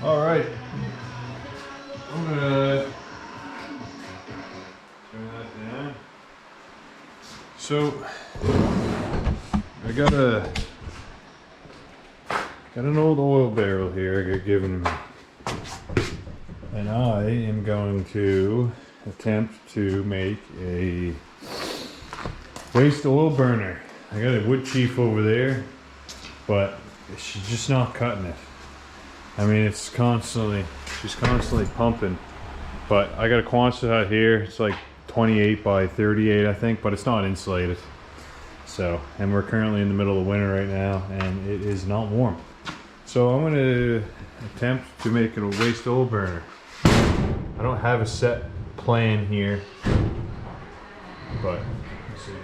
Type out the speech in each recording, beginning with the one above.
All right. I'm gonna turn that down. So I got an old oil barrel here I got given to me, and I am going to attempt to make a waste oil burner. I got a wood chief over there, but she's just not cutting it. I mean, she's constantly pumping, but I got a Quonset here. It's like 28 by 38, I think, but it's not insulated. So, and we're currently in the middle of winter right now, and it is not warm. So I'm going to attempt to make it a waste oil burner. I don't have a set plan here, but let's see.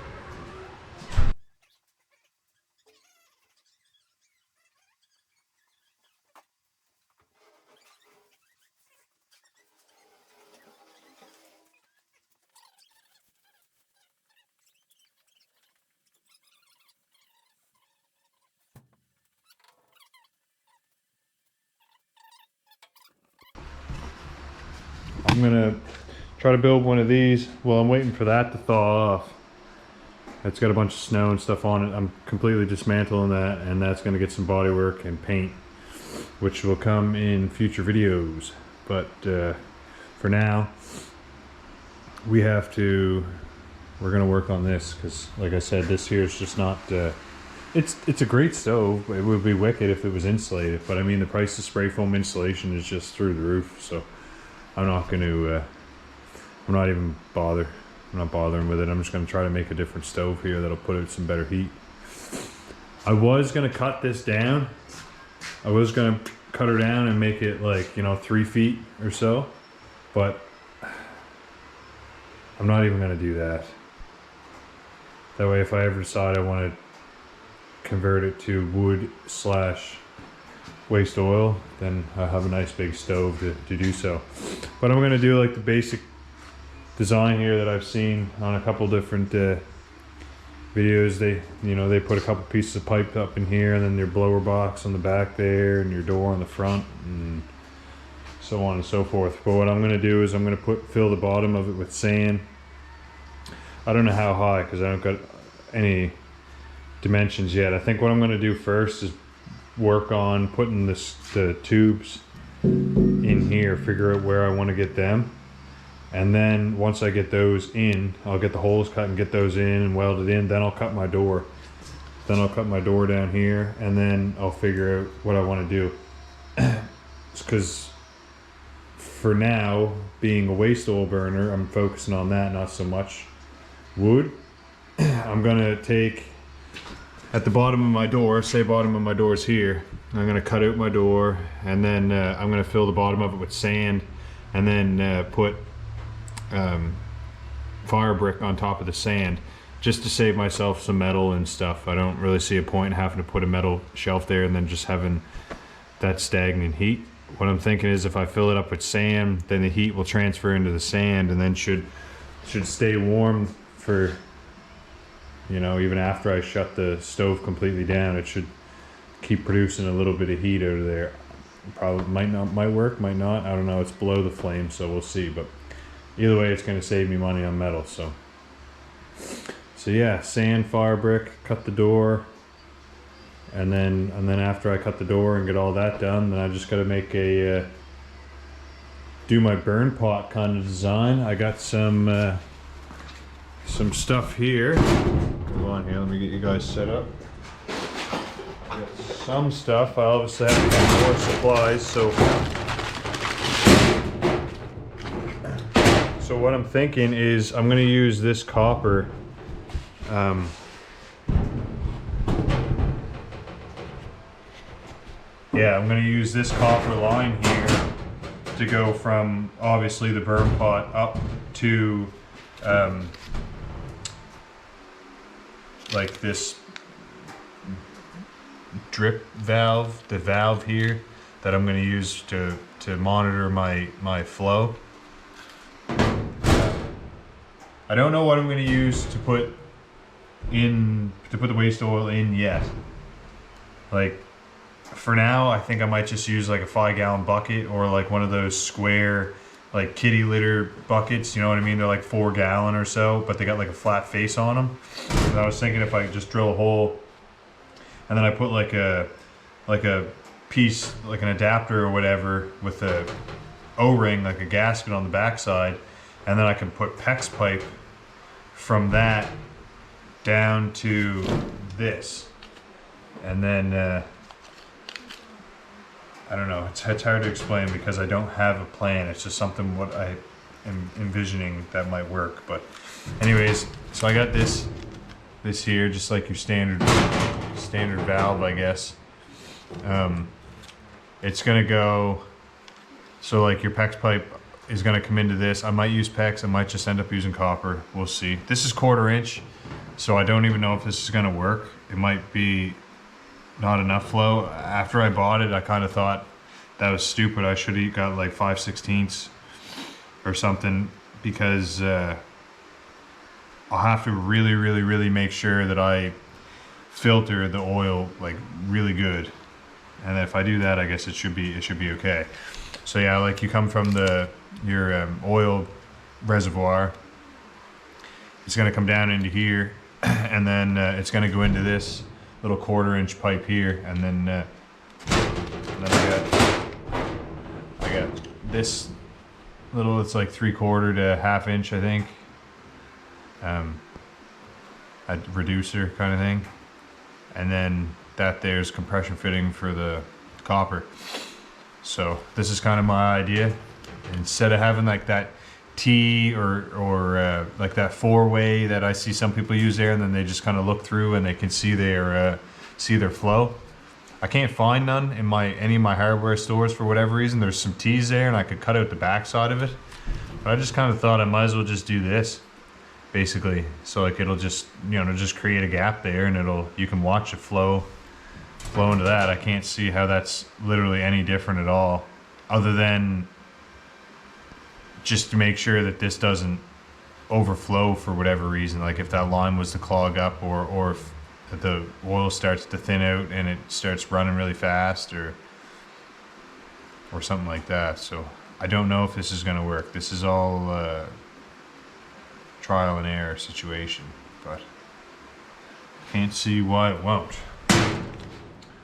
I'm gonna try to build one of these. Well, I'm waiting for that to thaw off. It's got a bunch of snow and stuff on it. I'm completely dismantling that, and that's gonna get some body work and paint, which will come in future videos. But for now, we're gonna work on this, because like I said, this here is just not it's a great stove. It would be wicked if it was insulated, but I mean, the price of spray foam insulation is just through the roof, so I'm not bothering with it. I'm just going to try to make a different stove here that'll put out some better heat. I was going to cut this down. I was going to cut her down and make it like, 3 feet or so, but I'm not even going to do that. That way, if I ever decide I want to convert it to wood / waste oil, then I have a nice big stove to do so. But I'm going to do like the basic design here that I've seen on a couple different videos. They put a couple pieces of pipe up in here, and then your blower box on the back there, and your door on the front, and so on and so forth. But what I'm going to do is I'm going to fill the bottom of it with sand. I don't know how high, because I don't got any dimensions yet. I think what I'm going to do first is work on putting the tubes in here, figure out where I want to get them, and then once I get those in, I'll get the holes cut and get those in and welded in. Then I'll cut my door. Then I'll cut my door down here, and then I'll figure out what I want to do. Because for now, being a waste oil burner, I'm focusing on that, not so much wood. I'm gonna take, at the bottom of my door, say bottom of my door is here, I'm gonna cut out my door, and then I'm gonna fill the bottom of it with sand, and then put fire brick on top of the sand, just to save myself some metal and stuff. I don't really see a point in having to put a metal shelf there and then just having that stagnant heat. What I'm thinking is, if I fill it up with sand, then the heat will transfer into the sand, and then should stay warm for, even after I shut the stove completely down. It should keep producing a little bit of heat out of there. Probably might work, might not, I don't know. It's below the flame, so we'll see. But either way, it's going to save me money on metal. So yeah, sand, fire brick, cut the door, and then after I cut the door and get all that done, then I just got to make do my burn pot kind of design. I got some stuff here. Come on here, let me get you guys set up. Got some stuff. I obviously have to have more supplies, so what I'm thinking is I'm going to use this copper I'm going to use this copper line here to go from obviously the burn pot up to like this drip valve, the valve here that I'm going to use to monitor my flow. I don't know what I'm going to use to put the waste oil in yet. Like, for now, I think I might just use like a 5-gallon bucket or like one of those square like kitty litter buckets. You know what I mean? They're like 4-gallon or so, but they got like a flat face on them. And I was thinking if I just drill a hole and then I put like a piece, like an adapter or whatever with a O-ring, like a gasket on the backside, and then I can put PEX pipe from that down to this. And then, I don't know, it's hard to explain because I don't have a plan. It's just something what I am envisioning that might work. But anyways, so I got this here, just like your standard valve, I guess. It's gonna go, so like your PEX pipe is gonna come into this. I might use PEX, I might just end up using copper. We'll see. This is 1/4 inch, so I don't even know if this is gonna work. It might be not enough flow. After I bought it, I kind of thought that was stupid. I should have got like 5/16 or something, because I'll have to really make sure that I filter the oil like really good. And if I do that, I guess it should be okay. So yeah, like you come from your oil reservoir, it's gonna come down into here, and then it's gonna go into this little 1/4 inch pipe here, and then I got this little, it's like 3/4 to 1/2 inch, I think, a reducer kind of thing, and then that there's compression fitting for the copper. So this is kind of my idea. Instead of having like that T or like that 4-way that I see some people use there, and then they just kind of look through and they can see their flow. I can't find none in any of my hardware stores for whatever reason. There's some T's there, and I could cut out the back side of it. But I just kind of thought I might as well just do this, basically. So like it'll just, you know, just create a gap there, and you can watch it flow into that. I can't see how that's literally any different at all, other than just to make sure that this doesn't overflow for whatever reason. Like if that line was to clog up, or if the oil starts to thin out and it starts running really fast, or something like that. So I don't know if this is going to work. This is all trial and error situation, but can't see why it won't.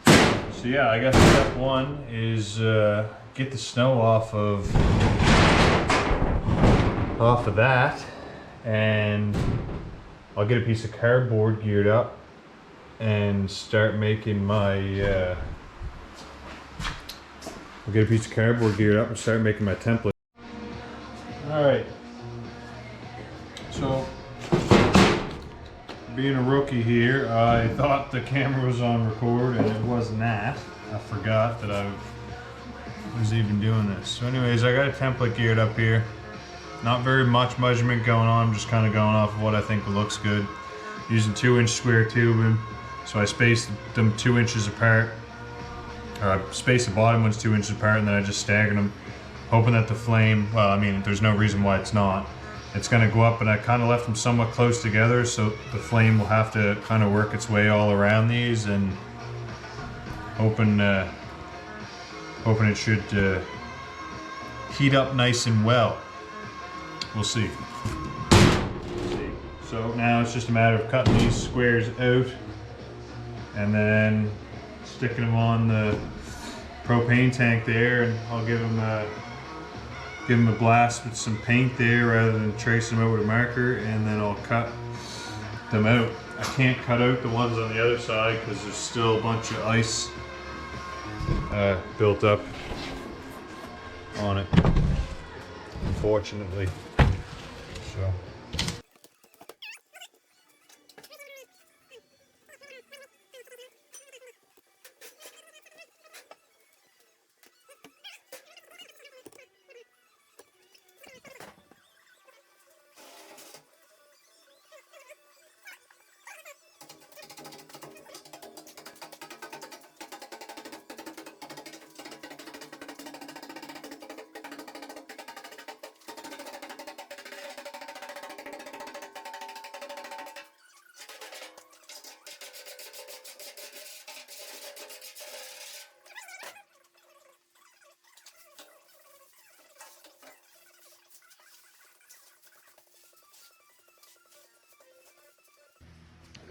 So yeah, I guess step one is get the snow off of that, and I'll get a piece of cardboard geared up and start making my template. Alright, so being a rookie here, I thought the camera was on record, and it was not. I forgot that I was even doing this. So anyways, I got a template geared up here. Not very much measurement going on, I'm just kind of going off of what I think looks good. Using 2-inch square tubing, so I spaced them 2 inches apart. Or I spaced the bottom ones 2 inches apart, and then I just staggered them, hoping that the flame, well, I mean, there's no reason why it's not. It's gonna go up, and I kind of left them somewhat close together, so the flame will have to kind of work its way all around these, and hoping it should heat up nice and well. We'll see. So now it's just a matter of cutting these squares out and then sticking them on the propane tank there, and I'll give them a blast with some paint there rather than tracing them out with a marker, and then I'll cut them out. I can't cut out the ones on the other side because there's still a bunch of ice built up on it, unfortunately. So.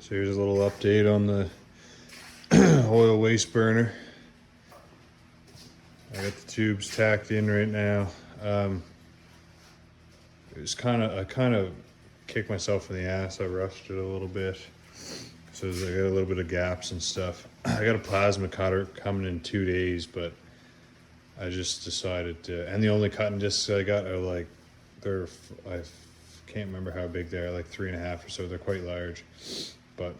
So here's a little update on the oil waste burner. I got the tubes tacked in right now. It was I kind of kicked myself in the ass. I rushed it a little bit. So I got a little bit of gaps and stuff. I got a plasma cutter coming in 2 days, but I just decided to, and the only cutting discs I got are like, I can't remember how big they are, like 3.5 or so. They're quite large, but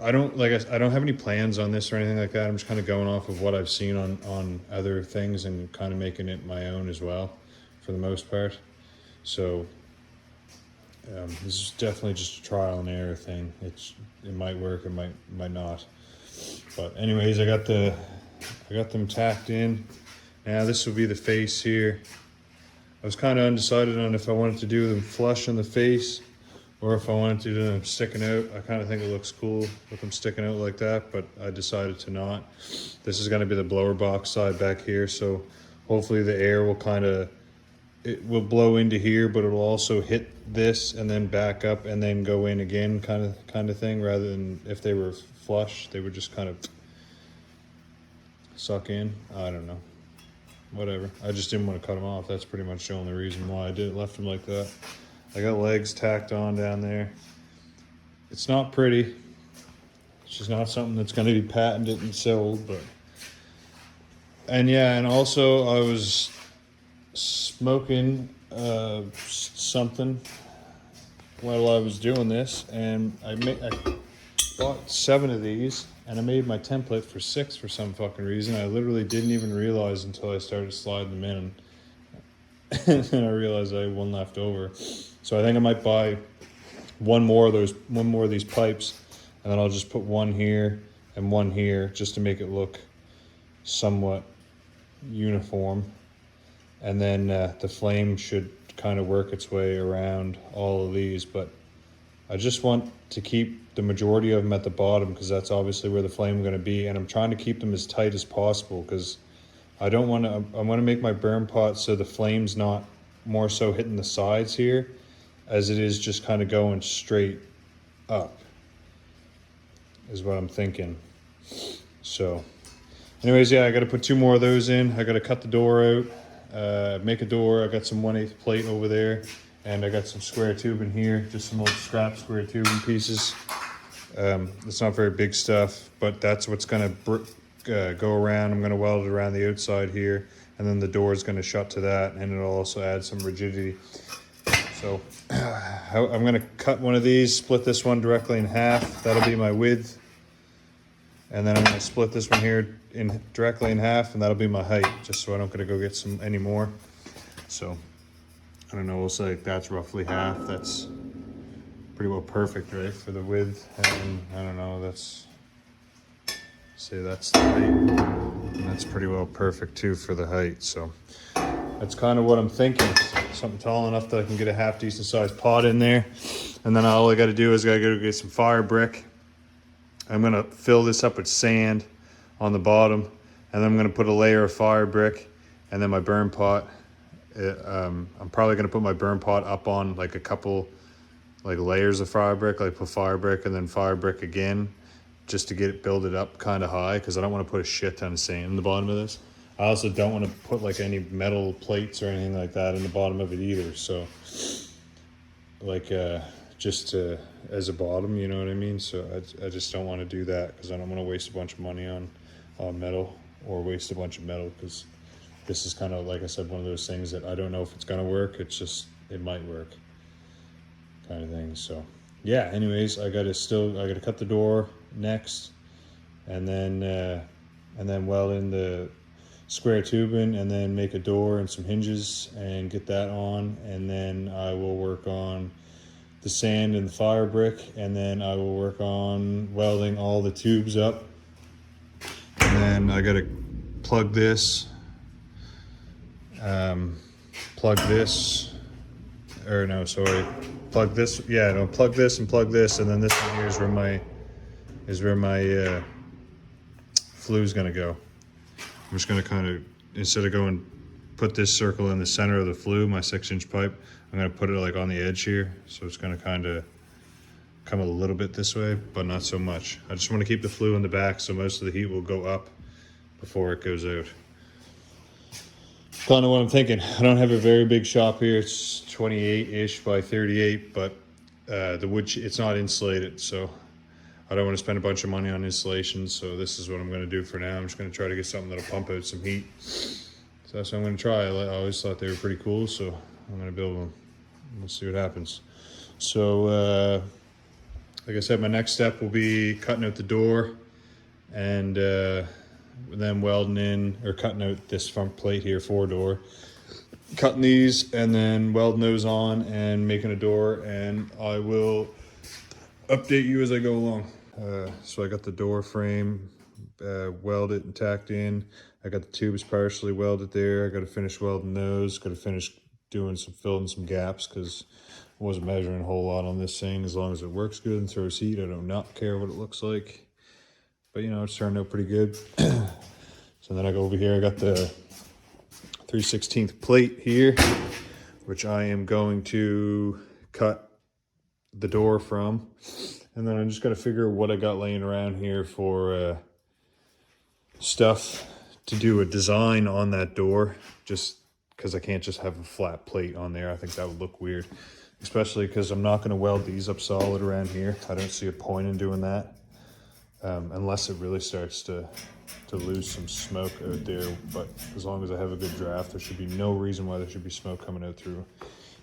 I don't have any plans on this or anything like that. I'm just kind of going off of what I've seen on other things and kind of making it my own as well, for the most part. So this is definitely just a trial and error thing. It might work, it might not. But anyways, I got them tacked in. Now this will be the face here. I was kind of undecided on if I wanted to do them flush in the face or if I wanted to do them sticking out. I kind of think it looks cool with them sticking out like that, but I decided to not. This is going to be the blower box side back here, so hopefully the air will it will blow into here, but it'll also hit this and then back up and then go in again, kind of thing, rather than if they were flush, they would just kind of suck in. I don't know. Whatever. I just didn't want to cut them off. That's pretty much the only reason why I left them like that. I got legs tacked on down there. It's not pretty. It's just not something that's going to be patented and sold, but. And yeah, and also I was smoking something while I was doing this, and I bought 7 of these, and I made my template for 6 for some fucking reason. I literally didn't even realize until I started sliding them in, and then I realized I had one left over. So I think I might buy one more of these pipes, and then I'll just put one here and one here just to make it look somewhat uniform. And then the flame should kind of work its way around all of these, but I just want to keep the majority of them at the bottom because that's obviously where the flame is going to be, and I'm trying to keep them as tight as possible because I want to make my burn pot so the flame's not more so hitting the sides here as it is just kind of going straight up, is what I'm thinking. So anyways, yeah, I got to put 2 more of those in. I got to cut the door out. Make a door. I got some 1/8 plate over there, and I got some square tube in here, just some old scrap square tubing pieces. It's not very big stuff, but that's what's going to go around. I'm going to weld it around the outside here, and then the door is going to shut to that, and it'll also add some rigidity. So I'm going to cut one of these, split this one directly in half. That'll be my width, and then I'm going to split this one here directly in half, and that'll be my height, just so I don't gotta go get any more. So I don't know, we'll say that's roughly half. That's pretty well perfect, right, for the width. And I don't know, say that's the height, and that's pretty well perfect too for the height. So that's kind of what I'm thinking. Something tall enough that I can get a half decent sized pot in there, and then all I got to do is I got to go get some fire brick. I'm gonna fill this up with sand on the bottom, and then I'm going to put a layer of fire brick, and then my burn pot. I'm probably going to put my burn pot up on like a couple layers of fire brick, like put fire brick and then fire brick again, just to build it up kind of high, because I don't want to put a shit ton of sand in the bottom of this. I also don't want to put like any metal plates or anything like that in the bottom of it either. So like just as a bottom, you know what I mean? So I just don't want to do that because I don't want to waste a bunch of money on metal, or waste a bunch of metal, because this is kind of, like I said, one of those things that I don't know if it's going to work. It's just, it might work kind of thing. So yeah, anyways, I got to cut the door next, and then weld in the square tubing, and then make a door and some hinges and get that on, and then I will work on the sand and the fire brick, and then I will work on welding all the tubes up. And then I gotta plug this, plug this, and plug this, and then this one here is where my flue is gonna go. I'm just gonna kind of, instead of going put this circle in the center of the flue, my 6-inch pipe, I'm gonna put it like on the edge here, so it's gonna kind of come a little bit this way, but not so much. I just want to keep the flue in the back so most of the heat will go up before it goes out. Kind of what I'm thinking. I don't have a very big shop here. It's 28-ish by 38, but the wood, it's not insulated, so I don't want to spend a bunch of money on insulation, so this is what I'm going to do for now. I'm just going to try to get something that'll pump out some heat. So that's what I'm going to try. I always thought they were pretty cool, so I'm going to build them. We'll see what happens. So, like I said, my next step will be cutting out the door and then welding in, or cutting out this front plate here, 4-door. Cutting these and then welding those on and making a door, and I will update you as I go along. So I got the door frame welded and tacked in. I got the tubes partially welded there. I got to finish welding those. Got to finish filling some gaps because I wasn't measuring a whole lot on this thing. As long as it works good and throws heat, I do not care what it looks like. But you know, it's turned out pretty good. So then I go over here. I got the 3/16 plate here, which I am going to cut the door from. And then I'm just gonna figure what I got laying around here for stuff to do a design on that door, just because I can't just have a flat plate on there. I think that would look weird, especially because I'm not gonna weld these up solid around here. I don't see a point in doing that unless it really starts to lose some smoke out there. But as long as I have a good draft, there should be no reason why there should be smoke coming out through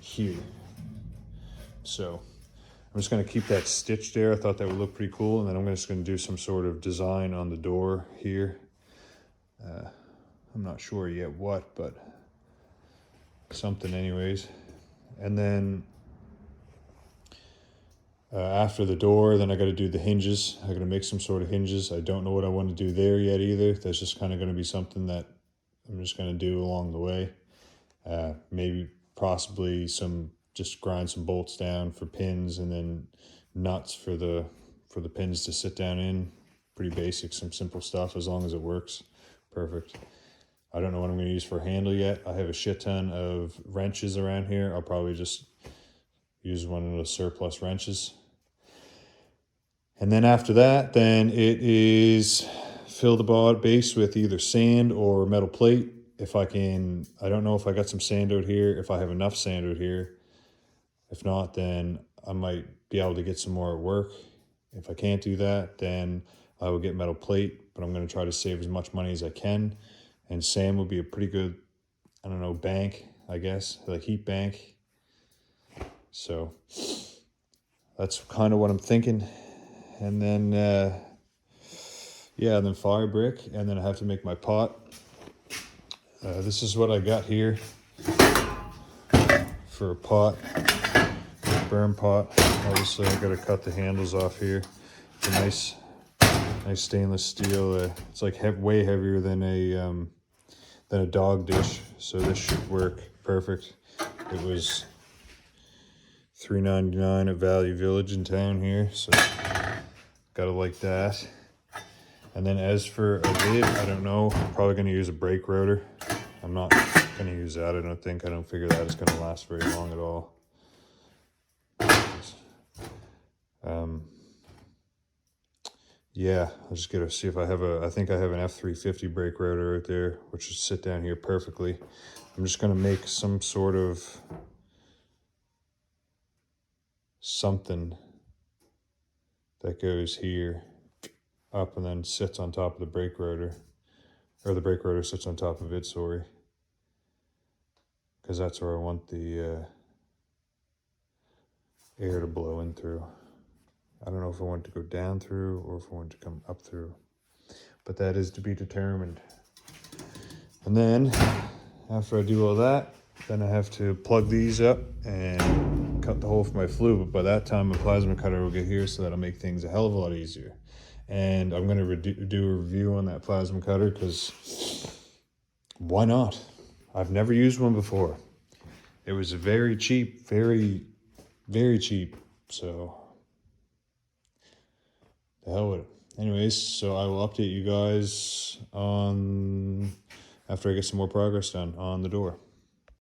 here. So I'm just going to keep that stitched there. I thought that would look pretty cool. And then I'm just going to do some sort of design on the door here. I'm not sure yet what, but something anyways. And then after the door, then I got to do the hinges. I got to make some sort of hinges. I don't know what I want to do there yet either. That's just kind of going to be something that I'm just going to do along the way. Maybe possibly just grind some bolts down for pins, and then nuts for the pins to sit down in. Pretty basic, some simple stuff as long as it works. Perfect. I don't know what I'm going to use for a handle yet. I have a shit ton of wrenches around here. I'll probably just use one of those surplus wrenches. And then after that, then it is fill the base with either sand or metal plate. If I can, I don't know if I got some sand out here, if I have enough sand out here. If not, then I might be able to get some more at work. If I can't do that, then I will get metal plate, but I'm going to try to save as much money as I can. And sand would be a pretty good, I don't know, bank, I guess, like heat bank. So that's kind of what I'm thinking. And then, yeah, and then fire brick, and then I have to make my pot. This is what I got here for a pot, burn pot. Obviously, I got to cut the handles off here. It's a nice stainless steel. It's like way heavier than a dog dish, so this should work perfect. It was $3.99 at Value Village in town here, so gotta like that. And then as for a lid, I don't know. I'm probably gonna use a brake rotor. I'm not gonna use that. I don't think. I don't figure that is gonna last very long at all. Yeah, I'll just gotta see if I have I think I have an F350 brake rotor right there, which should sit down here perfectly. I'm just gonna make some sort of something that goes here up and then sits on top of the brake rotor, or the brake rotor sits on top of it, sorry, because that's where I want the air to blow in through. I don't know if I want it to go down through or if I want it to come up through, but that is to be determined. And then after I do all that, then I have to plug these up and cut the hole for my flue. But by that time, my plasma cutter will get here, so that'll make things a hell of a lot easier. And I'm going to do a review on that plasma cutter because why not? I've never used one before. It was very cheap, very, very cheap. So the hell with it. Anyways, so I will update you guys on after I get some more progress done on the door.